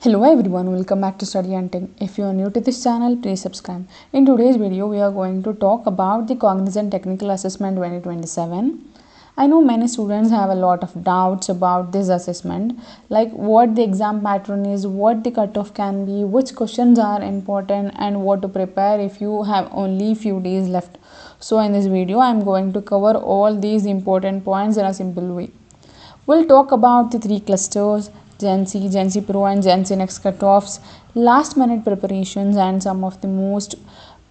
Hello everyone, welcome back to Study and Tech. If you are new to this channel, please subscribe. In today's video, we are going to talk about the Cognizant Technical Assessment 2027. I know many students have a lot of doubts about this assessment, like what the exam pattern is, what the cutoff can be, which questions are important, and what to prepare if you have only few days left. So in this video, I am going to cover all these important points in a simple way. We'll talk about the three clusters, GenC, GenC Pro and GenC Next cutoffs, last minute preparations and some of the most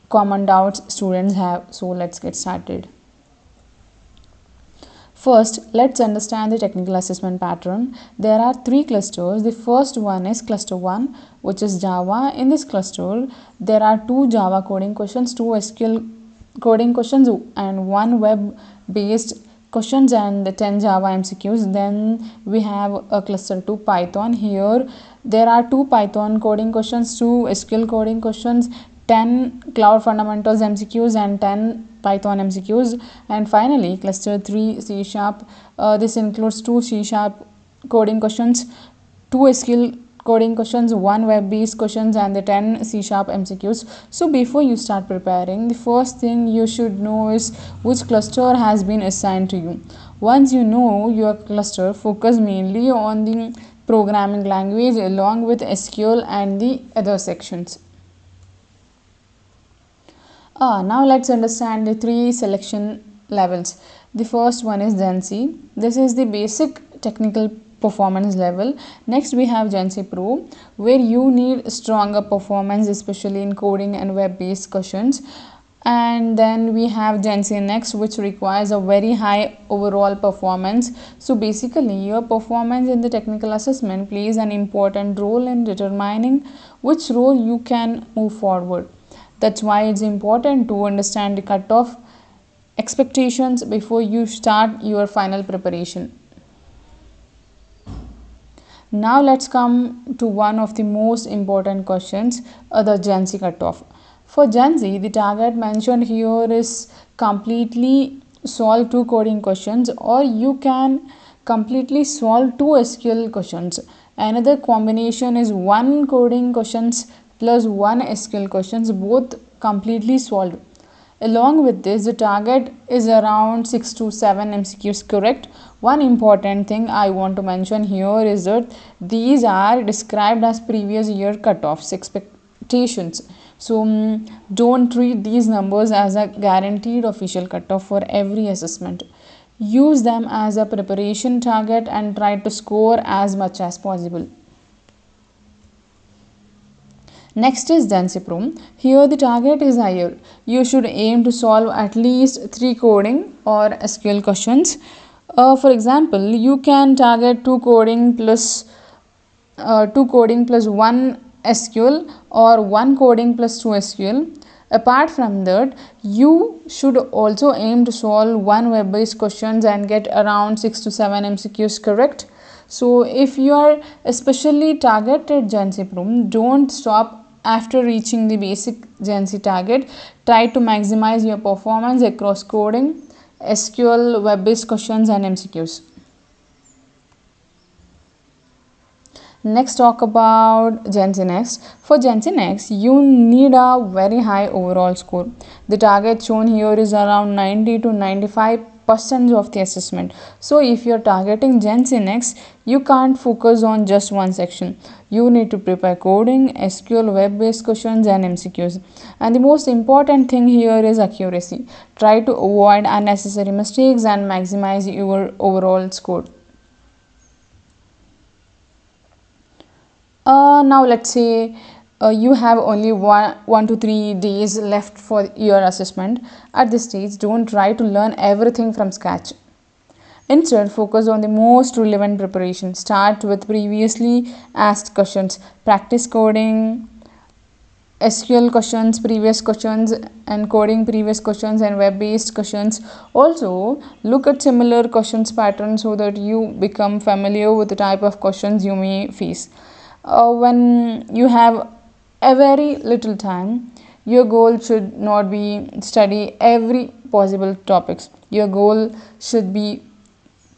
common doubts students have. So let's get started. First, let's understand the technical assessment pattern. There are three clusters. The first one is cluster 1, which is Java. In this cluster, there are 2 Java coding questions, 2 SQL coding questions and 1 web based questions and the 10 Java MCQs. Then we have a cluster 2 Python. Here there are 2 Python coding questions, 2 SQL coding questions, 10 Cloud Fundamentals MCQs and 10 Python MCQs. And finally cluster 3 C Sharp. This includes 2 C Sharp coding questions, 2 SQL coding questions, 1 web based questions and the 10 C Sharp MCQs. So before you start preparing, the first thing you should know is which cluster has been assigned to you. Once you know your cluster, focus mainly on the programming language along with SQL and the other sections. Now let's understand the 3 selection levels. The first one is GenC. This is the basic technical performance level. Next we have GenC Pro, where you need stronger performance, especially in coding and web based questions. And then we have GenC Next, which requires a very high overall performance. So basically your performance in the technical assessment plays an important role in determining which role you can move forward. That's why it's important to understand the cutoff expectations before you start your final preparation. Now let's come to one of the most important questions, the GenC cutoff. For GenC, the target mentioned here is completely solve 2 coding questions, or you can completely solve 2 SQL questions. Another combination is 1 coding questions plus 1 SQL questions, both completely solved. Along with this, the target is around 6 to 7 MCQs, correct? One important thing I want to mention here is that these are described as previous year cutoffs expectations. So don't treat these numbers as a guaranteed official cutoff for every assessment. Use them as a preparation target and try to score as much as possible. Next is GenC Pro. Here the target is higher. You should aim to solve at least 3 coding or SQL questions. For example, you can target 2 coding plus 1 SQL or 1 coding plus 2 SQL. Apart from that, you should also aim to solve 1 web-based questions and get around 6 to 7 MCQs, correct? So if you are especially targeted GenC Pro, don't stop after reaching the basic GenC target. Try to maximize your performance across coding, SQL, web-based questions and MCQs. Next, talk about GenC Next. For GenC Next, you need a very high overall score. The target shown here is around 90 to 95% of the assessment. So if you're targeting GenC Next, you can't focus on just one section. You need to prepare coding, SQL, web-based questions and MCQs. And the most important thing here is accuracy. Try to avoid unnecessary mistakes and maximize your overall score. Now let's say you have only 1 to 3 days left for your assessment. At this stage, don't try to learn everything from scratch. Instead, focus on the most relevant preparation. Start with previously asked questions. Practice coding, SQL questions, previous questions, and coding previous questions and web-based questions. Also, look at similar questions patterns so that you become familiar with the type of questions you may face. When you have a very little time, your goal should not be study every possible topics. Your goal should be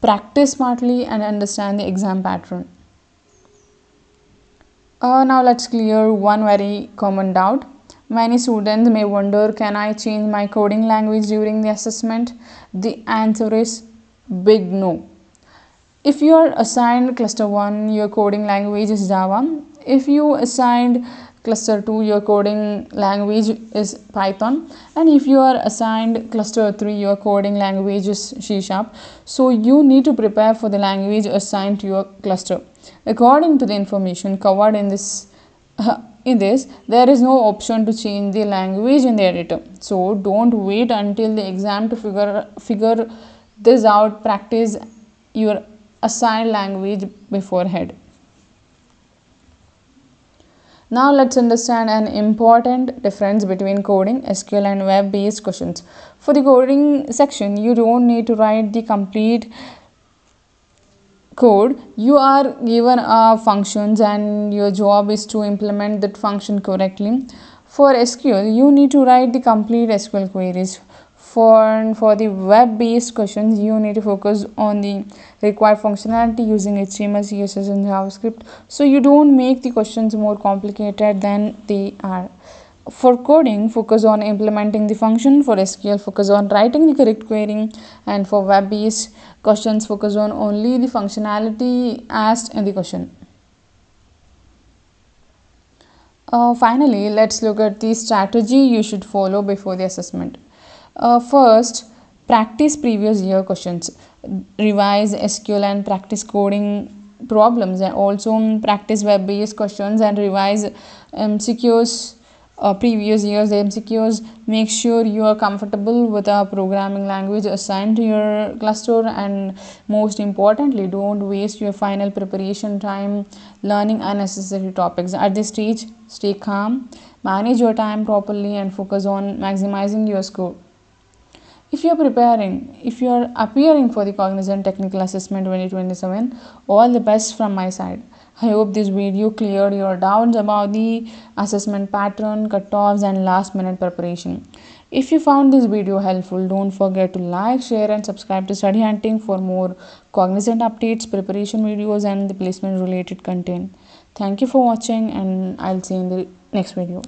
practice smartly and understand the exam pattern. Now let's clear one very common doubt. Many students may wonder, can I change my coding language during the assessment? The answer is big no. If you are assigned cluster 1, your coding language is Java. If you assigned cluster 2, your coding language is Python. And if you are assigned cluster 3, your coding language is C#. So you need to prepare for the language assigned to your cluster. According to the information covered in this, there is no option to change the language in the editor. So don't wait until the exam to figure this out. Practice your assigned language beforehand. Now let's understand an important difference between coding, SQL and web-based questions. For the coding section, you don't need to write the complete code. You are given functions and your job is to implement that function correctly. For SQL, you need to write the complete SQL queries. For the web-based questions, you need to focus on the required functionality using HTML, CSS and JavaScript. So you don't make the questions more complicated than they are. For coding, focus on implementing the function. For SQL, focus on writing the correct query. And for web-based questions, focus on only the functionality asked in the question. Finally, let's look at the strategy you should follow before the assessment. First, practice previous year questions. Revise SQL and practice coding problems, and also practice web-based questions and revise MCQs, previous years MCQs. Make sure you are comfortable with a programming language assigned to your cluster, and most importantly, don't waste your final preparation time learning unnecessary topics. At this stage, stay calm, manage your time properly and focus on maximizing your score. If you are appearing for the Cognizant Technical Assessment 2027, all the best from my side. I hope this video cleared your doubts about the assessment pattern, cutoffs and last minute preparation. If you found this video helpful, don't forget to like, share and subscribe to Study Hunting for more Cognizant updates, preparation videos and the placement related content. Thank you for watching and I'll see you in the next video.